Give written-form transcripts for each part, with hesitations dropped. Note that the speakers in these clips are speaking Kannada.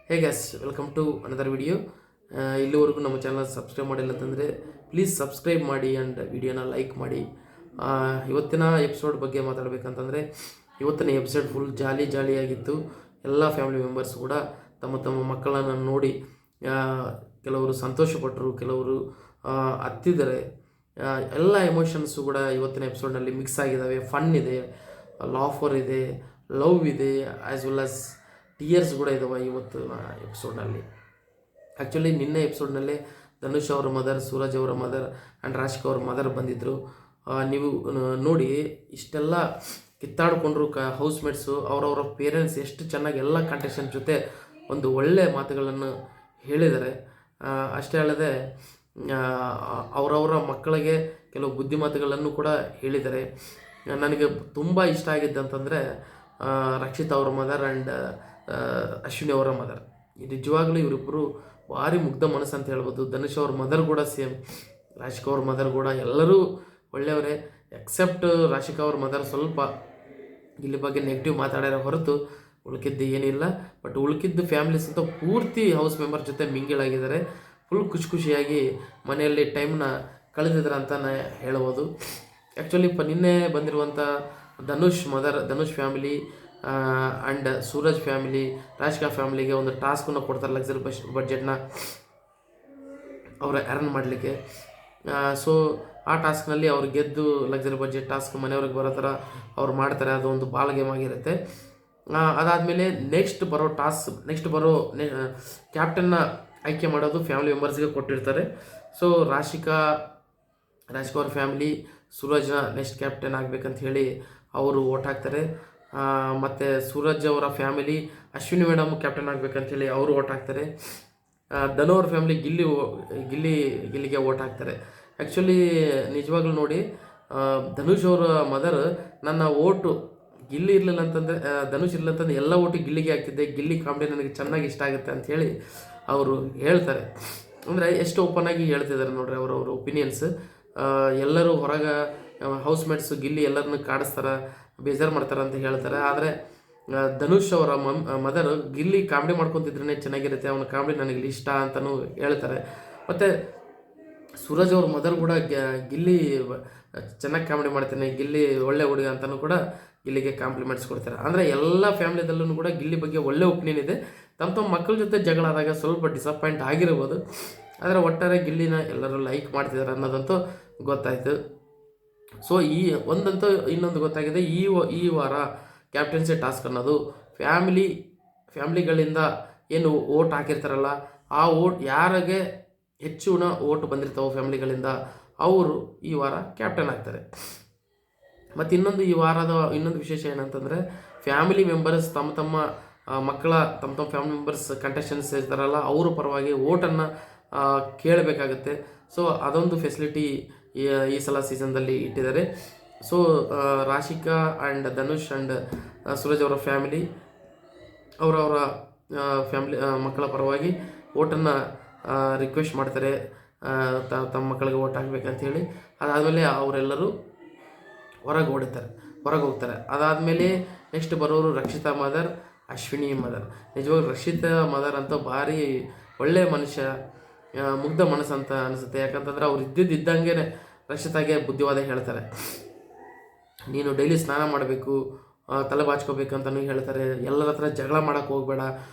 Hey guys, welcome to another video. ಇಲ್ಲಿವರೆಗೂ ನಮ್ಮ ಚಾನಲ್ ಸಬ್ಸ್ಕ್ರೈಬ್ ಮಾಡಿಲ್ಲ ಅಂತಂದರೆ ಪ್ಲೀಸ್ ಸಬ್ಸ್ಕ್ರೈಬ್ ಮಾಡಿ ಆ್ಯಂಡ್ ವಿಡಿಯೋನ ಲೈಕ್ ಮಾಡಿ. ಇವತ್ತಿನ ಎಪಿಸೋಡ್ ಬಗ್ಗೆ ಮಾತಾಡಬೇಕಂತಂದರೆ, ಇವತ್ತಿನ ಎಪಿಸೋಡ್ ಫುಲ್ ಜಾಲಿಯಾಗಿತ್ತು. ಎಲ್ಲ ಫ್ಯಾಮಿಲಿ ಮೆಂಬರ್ಸ್ ಕೂಡ ತಮ್ಮ ತಮ್ಮ ಮಕ್ಕಳನ್ನು ನೋಡಿ ಕೆಲವರು ಸಂತೋಷಪಟ್ಟರು, ಕೆಲವರು ಹತ್ತಿದ್ದಾರೆ. ಎಲ್ಲ ಎಮೋಷನ್ಸು ಕೂಡ ಇವತ್ತಿನ ಎಪಿಸೋಡ್ನಲ್ಲಿ ಮಿಕ್ಸ್ ಆಗಿದ್ದಾವೆ. ಫನ್ ಇದೆ, ಲಾಫರ್ ಇದೆ, ಲವ್ ಇದೆ, ಆ್ಯಸ್ ವೆಲ್ ಆಸ್ ಟಿಯರ್ಸ್ ಕೂಡ ಇದ್ದಾವೆ ಇವತ್ತಿನ ಎಪಿಸೋಡ್ನಲ್ಲಿ. ಆ್ಯಕ್ಚುಲಿ ನಿನ್ನೆ ಎಪಿಸೋಡ್ನಲ್ಲೇ ಧನುಷ್ ಅವರ ಮದರ್, ಸೂರಜ್ ಅವರ ಮದರ್ ಆ್ಯಂಡ್ ರಾಶಿಕಾ ಅವರ ಮದರ್ ಬಂದಿದ್ದರು. ನೀವು ನೋಡಿ, ಇಷ್ಟೆಲ್ಲ ಕಿತ್ತಾಡಿಕೊಂಡ್ರು ಹೌಸ್ಮೇಟ್ಸು, ಅವರವರ ಪೇರೆಂಟ್ಸ್ ಎಷ್ಟು ಚೆನ್ನಾಗಿ ಎಲ್ಲ ಕಂಟೆಸ್ಟೆಂಟ್ ಜೊತೆ ಒಂದು ಒಳ್ಳೆಯ ಮಾತುಗಳನ್ನು ಹೇಳಿದ್ದಾರೆ. ಅಷ್ಟೇ ಅಲ್ಲದೆ ಅವರವರ ಮಕ್ಕಳಿಗೆ ಕೆಲವು ಬುದ್ಧಿಮಾತುಗಳನ್ನು ಕೂಡ ಹೇಳಿದ್ದಾರೆ. ನನಗೆ ತುಂಬ ಇಷ್ಟ ಆಗಿದ್ದಂತಂದರೆ ರಕ್ಷಿತಾ ಅವರ ಮದರ್ ಆ್ಯಂಡ್ ಅಶ್ವಿನಿ ಅವರ ಮದರ್. ನಿಜವಾಗ್ಲೂ ಇವರಿಬ್ಬರು ಭಾರಿ ಮುಗ್ಧ ಮನಸ್ಸು ಅಂತ ಹೇಳ್ಬೋದು. ಧನುಷ್ ಅವ್ರ ಮದರ್ ಕೂಡ ಸೇಮ್, ರಾಶಿಕಾ ಅವ್ರ ಮದರ್ ಕೂಡ ಎಲ್ಲರೂ ಒಳ್ಳೆಯವರೇ. ಎಕ್ಸೆಪ್ಟ್ ರಾಶಿಕಾ ಅವ್ರ ಮದರ್ ಸ್ವಲ್ಪ ಇಲ್ಲಿ ಬಗ್ಗೆ ನೆಗೆಟಿವ್ ಮಾತಾಡ್ಯಾರ ಹೊರತು ಉಳ್ಕಿದ್ದು ಏನಿಲ್ಲ. ಬಟ್ ಉಳ್ಕಿದ್ದು ಫ್ಯಾಮಿಲೀಸ್ ಅಂತ ಪೂರ್ತಿ ಹೌಸ್ ಮೆಂಬರ್ ಜೊತೆ ಮಿಂಗಿಳಾಗಿದ್ದಾರೆ. ಫುಲ್ ಖುಷಿಯಾಗಿ ಮನೆಯಲ್ಲಿ ಟೈಮ್ನ ಕಳೆದಿದ್ದಾರೆ ಅಂತ ಹೇಳ್ಬೋದು. ಆ್ಯಕ್ಚುಲಿ ನಿನ್ನೆ ಬಂದಿರುವಂಥ Dhanush family and Suraj family, Rashika ಫ್ಯಾಮಿಲಿಗೆ ಒಂದು ಟಾಸ್ಕನ್ನು ಕೊಡ್ತಾರೆ, ಲಕ್ಸರಿ ಬಡ್ಜೆಟ್ನ ಅವರ ಅರ್ನ್ ಮಾಡಲಿಕ್ಕೆ. ಸೊ ಆ ಟಾಸ್ಕ್ನಲ್ಲಿ ಅವ್ರು ಗೆದ್ದು ಲಕ್ಸರಿ ಬಡ್ಜೆಟ್ ಟಾಸ್ಕ್ ಮನೆಯವ್ರಿಗೆ ಬರೋ ಥರ ಅವ್ರು ಮಾಡ್ತಾರೆ. ಅದು ಒಂದು ಬಾಲ್ ಗೇಮ್ ಆಗಿರುತ್ತೆ. ಅದಾದಮೇಲೆ ನೆಕ್ಸ್ಟ್ ಬರೋ ಕ್ಯಾಪ್ಟನ್ನ ಆಯ್ಕೆ ಮಾಡೋದು ಫ್ಯಾಮಿಲಿ ಮೆಂಬರ್ಸ್ಗೆ ಕೊಟ್ಟಿರ್ತಾರೆ. ಸೊ ರಾಶಿಕಾ ಅವ್ರ ಫ್ಯಾಮಿಲಿ ಸೂರಜ್ನ ನೆಕ್ಸ್ಟ್ ಕ್ಯಾಪ್ಟನ್ ಆಗಬೇಕಂತ ಹೇಳಿ ಅವರು ಓಟ್ ಹಾಕ್ತಾರೆ. ಮತ್ತು ಸೂರಜ್ ಅವರ ಫ್ಯಾಮಿಲಿ ಅಶ್ವಿನಿ ಮೇಡಮ್ ಕ್ಯಾಪ್ಟನ್ ಆಗಬೇಕಂತೇಳಿ ಅವರು ಓಟ್ ಹಾಕ್ತಾರೆ. ಧನು ಅವ್ರ ಫ್ಯಾಮಿಲಿ ಗಿಲ್ಲಿಗೆ ಓಟ್ ಹಾಕ್ತಾರೆ. ಆ್ಯಕ್ಚುಲಿ ನಿಜವಾಗ್ಲೂ ನೋಡಿ, ಧನುಷ್ ಅವರ ಮದರ್ ನನ್ನ ಓಟು ಗಿಲ್ಲಿ ಇರಲಿಲ್ಲ ಅಂತಂದರೆ, ಧನುಷ್ ಇರಲಿಲ್ಲ ಅಂತಂದರೆ ಎಲ್ಲ ಓಟು ಗಿಲ್ಲಿಗೆ ಆಗ್ತಿದ್ದೆ, ಗಿಲ್ಲಿ ಕಾಮಿಡಿ ನನಗೆ ಚೆನ್ನಾಗಿ ಇಷ್ಟ ಆಗುತ್ತೆ ಅಂಥೇಳಿ ಅವರು ಹೇಳ್ತಾರೆ. ಅಂದರೆ ಎಷ್ಟು ಓಪನ್ ಆಗಿ ಹೇಳ್ತಿದ್ದಾರೆ ನೋಡ್ರಿ ಅವರವ್ರ ಒಪಿನಿಯನ್ಸ್. ಎಲ್ಲರೂ ಹೊರಗೆ ಹೌಸ್ಮೇಟ್ಸು ಗಿಲ್ಲಿ ಎಲ್ಲರನ್ನೂ ಕಾಡಿಸ್ತಾರೆ, ಬೇಜಾರು ಮಾಡ್ತಾರೆ ಅಂತ ಹೇಳ್ತಾರೆ. ಆದರೆ ಧನುಷ್ ಅವರ ಮದರ್ ಗಿಲ್ಲಿ ಕಾಮಿಡಿ ಮಾಡ್ಕೊತಿದ್ರೇ ಚೆನ್ನಾಗಿರುತ್ತೆ, ಅವನ ಕಾಮಿಡಿ ನನಗೆ ಇಷ್ಟ ಅಂತಲೂ ಹೇಳ್ತಾರೆ. ಮತ್ತು ಸೂರಜ್ ಅವ್ರ ಮದರ್ ಕೂಡ ಗಿಲ್ಲಿ ಚೆನ್ನಾಗಿ ಕಾಮಿಡಿ ಮಾಡ್ತಾನೆ, ಗಿಲ್ಲಿ ಒಳ್ಳೆ ಹುಡುಗ ಅಂತಲೂ ಕೂಡ ಗಿಲ್ಲಿಗೆ ಕಾಂಪ್ಲಿಮೆಂಟ್ಸ್ ಕೊಡ್ತಾರೆ. ಅಂದರೆ ಎಲ್ಲ ಫ್ಯಾಮಿಲಿದಲ್ಲೂ ಕೂಡ ಗಿಲ್ಲಿ ಬಗ್ಗೆ ಒಳ್ಳೆ ಒಪಿನಿಯನ್ ಇದೆ. ತಮ್ಮ ಮಕ್ಕಳ ಜೊತೆ ಜಗಳ ಆದಾಗ ಸ್ವಲ್ಪ ಡಿಸಪಾಯಿಂಟ್ ಆಗಿರ್ಬೋದು, ಆದರೆ ಒಟ್ಟಾರೆ ಗಿಲ್ಲಿನ ಎಲ್ಲರೂ ಲೈಕ್ ಮಾಡ್ತಿದ್ದಾರೆ ಅನ್ನೋದಂತೂ ಗೊತ್ತಾಯಿತು. ಸೊ ಇನ್ನೊಂದು ಗೊತ್ತಾಗಿದೆ, ಈ ವಾರ ಕ್ಯಾಪ್ಟನ್ಸಿ ಟಾಸ್ಕ್ ಅನ್ನೋದು ಫ್ಯಾಮಿಲಿಗಳಿಂದ ಏನು ಓಟ್ ಹಾಕಿರ್ತಾರಲ್ಲ, ಆ ಓಟ್ ಯಾರಿಗೆ ಹೆಚ್ಚು ಓಟ್ ಬಂದಿರ್ತಾವೋ ಫ್ಯಾಮಿಲಿಗಳಿಂದ ಅವರು ಈ ವಾರ ಕ್ಯಾಪ್ಟನ್ ಆಗ್ತಾರೆ. ಮತ್ತು ಈ ವಾರದ ಇನ್ನೊಂದು ವಿಶೇಷ ಏನಂತಂದರೆ, ಫ್ಯಾಮಿಲಿ ಮೆಂಬರ್ಸ್ ತಮ್ಮ ಮಕ್ಕಳ ಫ್ಯಾಮಿಲಿ ಮೆಂಬರ್ಸ್ ಕಂಟೆಸ್ಟೆಂಟ್ಸ್ ಇರ್ತಾರಲ್ಲ, ಅವರ ಪರವಾಗಿ ಓಟನ್ನು ಕೇಳಬೇಕಾಗುತ್ತೆ. ಸೊ ಅದೊಂದು ಫೆಸಿಲಿಟಿ ಈ ಸಲ ಸೀಸನ್ದಲ್ಲಿ ಇಟ್ಟಿದ್ದಾರೆ. So Rashika and Dhanush and Suraj ಅವರ ಫ್ಯಾಮಿಲಿ ಅವರವರ ಫ್ಯಾಮಿಲಿ ಮಕ್ಕಳ ಪರವಾಗಿ ಓಟನ್ನು ರಿಕ್ವೆಸ್ಟ್ ಮಾಡ್ತಾರೆ, ತಮ್ಮ ಮಕ್ಕಳಿಗೆ ಓಟ್ ಹಾಕಬೇಕಂತೇಳಿ. ಅದಾದಮೇಲೆ ಅವರೆಲ್ಲರೂ ಹೊರಗೆ ಹೋಗ್ತಾರೆ. ಅದಾದಮೇಲೆ ನೆಕ್ಸ್ಟ್ ಬರೋರು ರಕ್ಷಿತಾ ಮದರ್, ಅಶ್ವಿನಿ ಮದರ್. ನಿಜವಾಗ್ಲೂ ರಕ್ಷಿತಾ ಮದರ್ ಅಂತ ಭಾರಿ ಒಳ್ಳೆಯ ಮನುಷ್ಯ, ಮುಗ್ಧ ಮನಸ್ಸು ಅಂತ ಅನಿಸುತ್ತೆ. ಯಾಕಂತಂದರೆ ಅವ್ರು ಇದ್ದಂಗೆ ರಕ್ಷಿತಾಗೆ ಬುದ್ಧಿವಾದ ಹೇಳ್ತಾರೆ. ನೀನು ಡೈಲಿ ಸ್ನಾನ ಮಾಡಬೇಕು, ತಲೆ ಬಾಚ್ಕೋಬೇಕಂತಲೂ ಹೇಳ್ತಾರೆ. ಎಲ್ಲರ ಹತ್ರ ಜಗಳ ಮಾಡೋಕ್ಕೆ ಹೋಗಬೇಡ,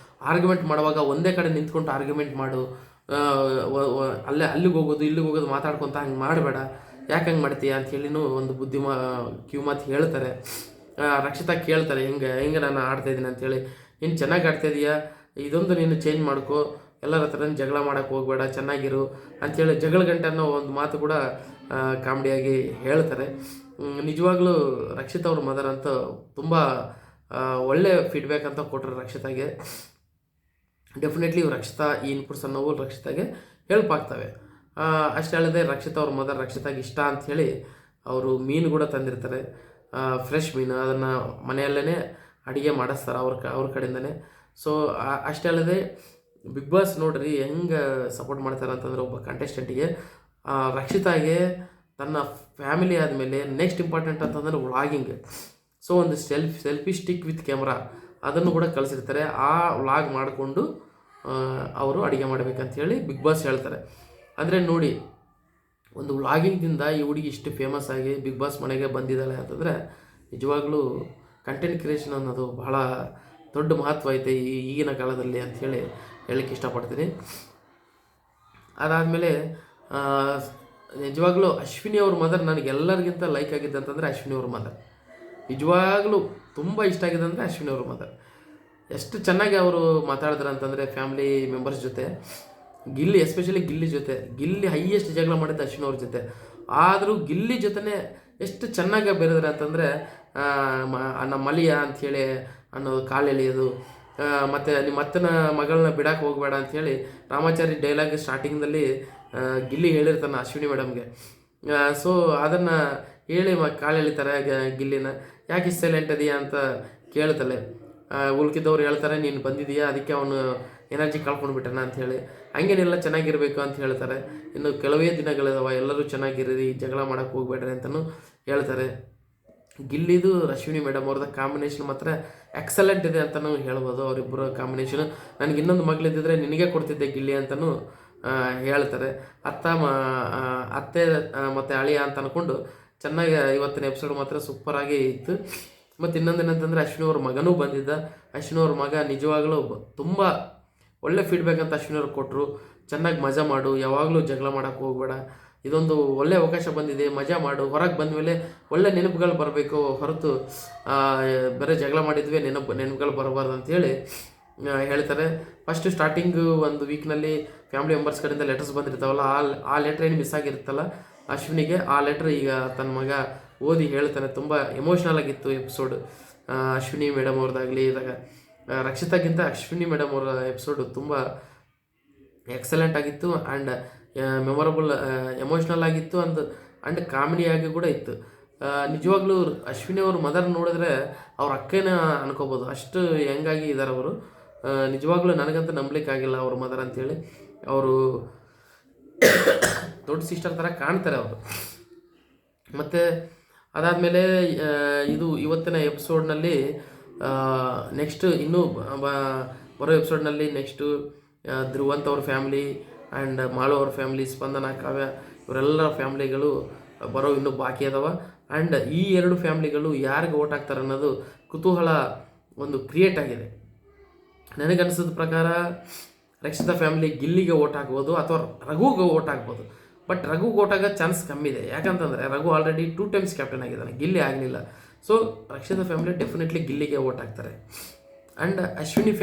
ಆರ್ಗ್ಯುಮೆಂಟ್ ಮಾಡುವಾಗ ಒಂದೇ ಕಡೆ ನಿಂತ್ಕೊಂಡು ಆರ್ಗ್ಯುಮೆಂಟ್ ಮಾಡು, ಅಲ್ಲಿಗೆ ಹೋಗೋದು ಮಾತಾಡ್ಕೊತ ಹಂಗೆ ಮಾಡಬೇಡ, ಯಾಕೆ ಹಂಗೆ ಮಾಡ್ತೀಯ ಅಂತ ಹೇಳಿನೂ ಒಂದು ಕಿವಿ ಮಾತು ಹೇಳ್ತಾರೆ. ರಕ್ಷಿತಾ ಕೇಳ್ತಾರೆ, ಹೆಂಗೆ ನಾನು ಆಡ್ತಾಯಿದ್ದೀನಿ ಅಂಥೇಳಿ. ನೀನು ಚೆನ್ನಾಗಿ ಆಡ್ತಾಯಿದೀಯಾ, ಇದೊಂದು ನೀನು ಚೇಂಜ್ ಮಾಡ್ಕೋ, ಎಲ್ಲರ ಹತ್ರ ಜಗಳ ಮಾಡೋಕ್ಕೆ ಹೋಗಬೇಡ, ಚೆನ್ನಾಗಿರು ಅಂಥೇಳಿ ಜಗಳ ಗಂಟೆ ಅನ್ನೋ ಒಂದು ಮಾತು ಕೂಡ ಕಾಮಿಡಿಯಾಗಿ ಹೇಳ್ತಾರೆ. ನಿಜವಾಗ್ಲೂ ರಕ್ಷಿತಾ ಅವ್ರ ಮದರ್ ಅಂತ ತುಂಬ ಒಳ್ಳೆ ಫೀಡ್ಬ್ಯಾಕ್ ಅಂತ ಕೊಟ್ಟರು ರಕ್ಷಿತಾಗೆ. ಡೆಫಿನೆಟ್ಲಿ ರಕ್ಷಿತಾ ಈ ಇನ್ಪುಟ್ಸ್ ಅನ್ನೋವು ರಕ್ಷಿತಾಗೆ ಹೆಲ್ಪ್ ಆಗ್ತವೆ. ಅಷ್ಟೇ ಅಲ್ಲದೆ ರಕ್ಷಿತಾ ಅವ್ರ ಮದರ್ ರಕ್ಷಿತಾಗೆ ಇಷ್ಟ ಅಂಥೇಳಿ ಅವರು ಮೀನು ಕೂಡ ತಂದಿರ್ತಾರೆ, ಫ್ರೆಶ್ ಮೀನು. ಅದನ್ನು ಮನೆಯಲ್ಲೇ ಅಡುಗೆ ಮಾಡಿಸ್ತಾರೆ ಅವ್ರ ಕಡೆಯಿಂದನೇ. ಸೊ ಅಷ್ಟೇ ಅಲ್ಲದೆ ಬಿಗ್ ಬಾಸ್ ನೋಡ್ರಿ ಹೆಂಗೆ ಸಪೋರ್ಟ್ ಮಾಡ್ತಾರೆ ಅಂತಂದರೆ, ಒಬ್ಬ ಕಂಟೆಸ್ಟೆಂಟಿಗೆ ರಕ್ಷಿತಾಗೆ ತನ್ನ ಫ್ಯಾಮಿಲಿ ಆದಮೇಲೆ ನೆಕ್ಸ್ಟ್ ಇಂಪಾರ್ಟೆಂಟ್ ಅಂತಂದರೆ ವ್ಲಾಗಿಂಗ್. ಸೊ ಒಂದು ಸೆಲ್ಫಿ ಸ್ಟಿಕ್ ವಿತ್ ಕ್ಯಾಮ್ರಾ ಅದನ್ನು ಕೂಡ ಕಳಿಸಿರ್ತಾರೆ. ಆ ವ್ಲಾಗ್ ಮಾಡಿಕೊಂಡು ಅವರು ಅಡುಗೆ ಮಾಡಬೇಕಂತ ಹೇಳಿ ಬಿಗ್ ಬಾಸ್ ಹೇಳ್ತಾರೆ. ಅಂದರೆ ನೋಡಿ, ಒಂದು ವ್ಲಾಗಿಂಗ್ದಿಂದ ಈ ಹುಡುಗಿ ಇಷ್ಟು ಫೇಮಸ್ ಆಗಿ ಬಿಗ್ ಬಾಸ್ ಮನೆಗೆ ಬಂದಿದ್ದಾಳೆ ಅಂತಂದರೆ ನಿಜವಾಗ್ಲೂ ಕಂಟೆಂಟ್ ಕ್ರಿಯೇಷನ್ ಅನ್ನೋದು ಬಹಳ ದೊಡ್ಡ ಮಹತ್ವ ಐತೆ ಈಗಿನ ಕಾಲದಲ್ಲಿ ಅಂಥೇಳಿ ಹೇಳಕ್ಕೆ ಇಷ್ಟಪಡ್ತೀನಿ. ಅದಾದಮೇಲೆ ನಿಜವಾಗ್ಲೂ ಅಶ್ವಿನಿ ಅವ್ರ ಮದರ್ ನನಗೆ ಎಲ್ಲರಿಗಿಂತ ಲೈಕ್ ಆಗಿದ್ದೆ ಅಂತಂದರೆ ಅಶ್ವಿನಿ ಅವ್ರ ಮದರ್. ನಿಜವಾಗ್ಲೂ ತುಂಬ ಇಷ್ಟ ಆಗಿದೆ ಅಂದರೆ ಅಶ್ವಿನಿ ಅವ್ರ ಮದರ್. ಎಷ್ಟು ಚೆನ್ನಾಗಿ ಅವರು ಮಾತಾಡಿದ್ರು ಅಂತಂದರೆ ಫ್ಯಾಮಿಲಿ ಮೆಂಬರ್ಸ್ ಜೊತೆ, ಗಿಲ್ಲಿ ಎಸ್ಪೆಷಲಿ ಗಿಲ್ಲಿ ಜೊತೆ. ಗಿಲ್ಲಿ ಹೈಯೆಸ್ಟ್ ಜಗಳ ಮಾಡಿದ್ದು ಅಶ್ವಿನಿ ಅವ್ರ ಜೊತೆ. ಆದರೂ ಗಿಲ್ಲಿ ಜೊತೆನೇ ಎಷ್ಟು ಚೆನ್ನಾಗಿ ಬೆರೆದ್ರೆ ಅಂತಂದರೆ ನಮ್ಮ ಮಲಿಯ ಅಂಥೇಳಿ ಅನ್ನೋದು ಕಾಲು ಎಳೆಯೋದು, ಮತ್ತು ನಿಮ್ಮ ಅತ್ತನ ಮಗಳನ್ನ ಬಿಡಕ್ಕೆ ಹೋಗಬೇಡ ಅಂಥೇಳಿ ರಾಮಾಚಾರಿ ಡೈಲಾಗ್ ಸ್ಟಾರ್ಟಿಂಗ್ದಲ್ಲಿ ಗಿಲ್ಲಿ ಹೇಳಿರ್ತಾನೆ ಅಶ್ವಿನಿ ಮೇಡಮ್ಗೆ. ಸೊ ಅದನ್ನು ಹೇಳಿ ಕಾಲು ಎಳಿತಾರೆ ಗಿಲ್ಲಿನ. ಯಾಕೆ ಇಷ್ಟು ಸೈಲೆಂಟ್ ಇದೆಯಾ ಅಂತ ಕೇಳ್ತಾಳೆ. ಉಳ್ಕಿದ್ದವ್ರು ಹೇಳ್ತಾರೆ ನೀನು ಬಂದಿದೆಯಾ ಅದಕ್ಕೆ ಅವನು ಎನರ್ಜಿ ಕಳ್ಕೊಂಡು ಬಿಟ್ಟನ ಅಂಥೇಳಿ. ಹಂಗೇನೆಲ್ಲ ಚೆನ್ನಾಗಿರಬೇಕು ಅಂತ ಹೇಳ್ತಾರೆ. ಇನ್ನು ಕೆಲವೇ ದಿನಗಳಿದಾವ, ಎಲ್ಲರೂ ಚೆನ್ನಾಗಿರಿ, ಜಗಳ ಮಾಡೋಕ್ಕೆ ಹೋಗ್ಬೇಡ್ರಿ ಅಂತಲೂ ಹೇಳ್ತಾರೆ. ಗಿಲ್ಲಿದು ಅಶ್ವಿನಿ ಮೇಡಮ್ ಅವ್ರದ್ದು ಕಾಂಬಿನೇಷನ್ ಮಾತ್ರ ಎಕ್ಸಲೆಂಟ್ ಇದೆ ಅಂತಲೂ ಹೇಳ್ಬೋದು. ಅವರಿಬ್ಬರ ಕಾಂಬಿನೇಷನ್. ನನಗೆ ಇನ್ನೊಂದು ಮಗಳಿದ್ದಿದ್ರೆ ನಿನಗೆ ಕೊಡ್ತಿದ್ದೆ ಗಿಲ್ಲಿ ಅಂತಲೂ ಹೇಳ್ತಾರೆ. ಅತ್ತೆ ಮತ್ತು ಅಳಿಯ ಅಂತ ಅಂದ್ಕೊಂಡು ಚೆನ್ನಾಗಿ ಇವತ್ತಿನ ಎಪಿಸೋಡ್ ಮಾತ್ರ ಸೂಪರಾಗಿ ಇತ್ತು. ಮತ್ತು ಇನ್ನೊಂದು ಏನಂತಂದರೆ ಅಶ್ವಿನಿ ಅವ್ರ ಮಗನೂ ಬಂದಿದ್ದ. ಅಶ್ವಿನಿ ಅವ್ರ ಮಗ ನಿಜವಾಗ್ಲೂ ತುಂಬ ಒಳ್ಳೆ ಫೀಡ್ಬ್ಯಾಕ್ ಅಂತ ಅಶ್ವಿನಿ ಅವ್ರಿಗೆ ಕೊಟ್ಟರು. ಚೆನ್ನಾಗಿ ಮಜಾ ಮಾಡು, ಯಾವಾಗಲೂ ಜಗಳ ಮಾಡೋಕ್ಕೆ ಹೋಗಬೇಡ, ಇದೊಂದು ಒಳ್ಳೆಯ ಅವಕಾಶ ಬಂದಿದೆ, ಮಜಾ ಮಾಡು, ಹೊರಗೆ ಬಂದ ಮೇಲೆ ಒಳ್ಳೆ ನೆನಪುಗಳು ಬರಬೇಕು ಹೊರತು ಬೇರೆ ಜಗಳ ಮಾಡಿದ್ವಿ ನೆನಪುಗಳು ಬರಬಾರ್ದು ಅಂಥೇಳಿ ಹೇಳ್ತಾರೆ. ಫಸ್ಟ್ ಸ್ಟಾರ್ಟಿಂಗು ಒಂದು ವೀಕ್ನಲ್ಲಿ ಫ್ಯಾಮಿಲಿ ಮೆಂಬರ್ಸ್ ಕಡೆಯಿಂದ ಲೆಟರ್ಸ್ ಬಂದಿರ್ತಾವಲ್ಲ, ಆ ಲೆಟ್ರ್ ಏನು ಮಿಸ್ ಆಗಿರುತ್ತಲ್ಲ ಅಶ್ವಿನಿಗೆ, ಆ ಲೆಟ್ರ್ ಈಗ ತನ್ನ ಮಗ ಓದಿ ಹೇಳ್ತಾನೆ. ತುಂಬ ಎಮೋಷ್ನಲ್ ಆಗಿತ್ತು ಎಪಿಸೋಡು. ಅಶ್ವಿನಿ ಮೇಡಮ್ ಅವ್ರದ್ದಾಗಲಿ, ಇದಾಗ ರಕ್ಷಿತಾಗಿಂತ ಅಶ್ವಿನಿ ಮೇಡಮ್ ಅವರ ಎಪಿಸೋಡು ತುಂಬ ಎಕ್ಸಲೆಂಟ್ ಆಗಿತ್ತು. ಆ್ಯಂಡ್ ಮೆಮೊರಬಲ್, ಎಮೋಷ್ನಲ್ ಆಗಿತ್ತು ಆ್ಯಂಡ್ ಕಾಮಿಡಿಯಾಗಿ ಕೂಡ ಇತ್ತು. ನಿಜವಾಗ್ಲೂ ಅಶ್ವಿನಿ ಅವ್ರ ಮದರ್ ನೋಡಿದ್ರೆ ಅವ್ರ ಅಕ್ಕನ ಅನ್ಕೋಬೋದು, ಅಷ್ಟು ಹೆಂಗಾಗಿ ಇದ್ದಾರೆ ಅವರು. ನಿಜವಾಗ್ಲೂ ನನಗಂತೂ ನಂಬಲಿಕ್ಕಾಗಿಲ್ಲ ಅವ್ರ ಮದರ್ ಅಂಥೇಳಿ. ಅವರು ದೊಡ್ಡ ಸಿಸ್ಟರ್ ಥರ ಕಾಣ್ತಾರೆ ಅವರು. ಮತ್ತು ಅದಾದಮೇಲೆ ಇದು ಇವತ್ತಿನ ಎಪಿಸೋಡ್ನಲ್ಲಿ ನೆಕ್ಸ್ಟ್ ಇನ್ನೂ ಬರೋ ಎಪಿಸೋಡ್ನಲ್ಲಿ ನೆಕ್ಸ್ಟು ಧ್ರುವಂತ್ ಅವ್ರ ಫ್ಯಾಮ್ಲಿ ಆ್ಯಂಡ್ ಮಾಳು ಅವ್ರ ಫ್ಯಾಮ್ಲಿ, ಸ್ಪಂದನ, ಕಾವ್ಯ ಇವರೆಲ್ಲ ಫ್ಯಾಮ್ಲಿಗಳು ಬರೋ ಇನ್ನೂ ಬಾಕಿ ಅದಾವ. ಆ್ಯಂಡ್ ಈ ಎರಡು ಫ್ಯಾಮ್ಲಿಗಳು ಯಾರಿಗೆ ಓಟ್ ಹಾಕ್ತಾರೆ ಅನ್ನೋದು ಕುತೂಹಲ ಒಂದು ಕ್ರಿಯೇಟ್ ಆಗಿದೆ. ನನಗನ್ಸಿದ ಪ್ರಕಾರ ರಕ್ಷಿತಾ ಫ್ಯಾಮ್ಲಿ ಗಿಲ್ಲಿಗೆ ಓಟ್ ಹಾಕ್ಬೋದು ಅಥವಾ ರಘುಗೆ ಓಟ್ ಹಾಕ್ಬೋದು. ಬಟ್ ರಘುಗೆ ಓಟ್ ಆಗೋ ಚಾನ್ಸ್ ಕಮ್ಮಿ ಇದೆ. ಯಾಕಂತಂದರೆ ರಘು ಆಲ್ರೆಡಿ 2 times ಕ್ಯಾಪ್ಟನ್ ಆಗಿದ್ದಾನೆ, ಗಿಲ್ಲಿ ಆಗಲಿಲ್ಲ. ಸೊ ರಕ್ಷಿತಾ ಫ್ಯಾಮಿಲಿ ಡೆಫಿನೆಟ್ಲಿ ಗಿಲ್ಲಿಗೆ ಓಟ್ ಹಾಕ್ತಾರೆ. ಆ್ಯಂಡ್ ಅಶ್ವಿನಿ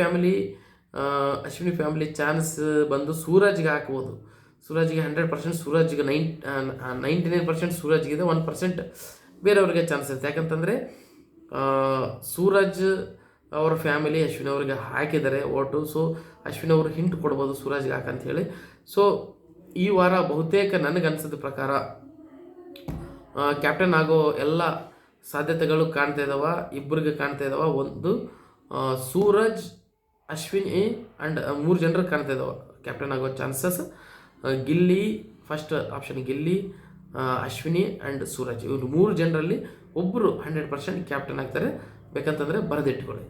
ಫ್ಯಾಮಿಲಿ ಚಾನ್ಸ್ ಬಂದು ಸೂರಜ್ಗೆ ಹಾಕ್ಬೋದು. ಸೂರಜ್ಗೆ 100%, ಸೂರಜ್ಗೆ 99% ಸೂರಜ್ಗಿದೆ, 1% ಬೇರೆಯವ್ರಿಗೆ ಚಾನ್ಸ್ ಇರುತ್ತೆ. ಯಾಕಂತಂದರೆ ಸೂರಜ್ ಅವರ ಫ್ಯಾಮಿಲಿ ಅಶ್ವಿನಿ ಅವ್ರಿಗೆ ಹಾಕಿದ್ದಾರೆ ಓಟು. ಸೊ ಅಶ್ವಿನಿ ಅವರು ಹಿಂಟ್ ಕೊಡ್ಬೋದು ಸೂರಜ್ಗೆ ಹಾಕಂತ ಹೇಳಿ. ಸೊ ಈ ವಾರ ಬಹುತೇಕ ನನಗನ್ಸಿದ ಪ್ರಕಾರ ಕ್ಯಾಪ್ಟನ್ ಆಗೋ ಎಲ್ಲ ಸಾಧ್ಯತೆಗಳು ಕಾಣ್ತಾ ಇದ್ದಾವೆ. ಇಬ್ಬರಿಗೆ ಕಾಣ್ತಾ ಇದ್ದಾವೆ. ಒಂದು ಸೂರಜ್, ಅಶ್ವಿನಿ ಆ್ಯಂಡ್ 3 ಜನರು ಕಾಣ್ತಾ ಇದ್ದಾವೆ ಕ್ಯಾಪ್ಟನ್ ಆಗೋ chances. Gilli first option, Gilli, Ashwini and Suraj, ಇವರು 3 ಜನರಲ್ಲಿ ಒಬ್ಬರು 100% ಕ್ಯಾಪ್ಟನ್ ಆಗ್ತಾರೆ. ಬೇಕಂತಂದರೆ ಬರೆದಿಟ್ಕೊಳ್ಳಿ.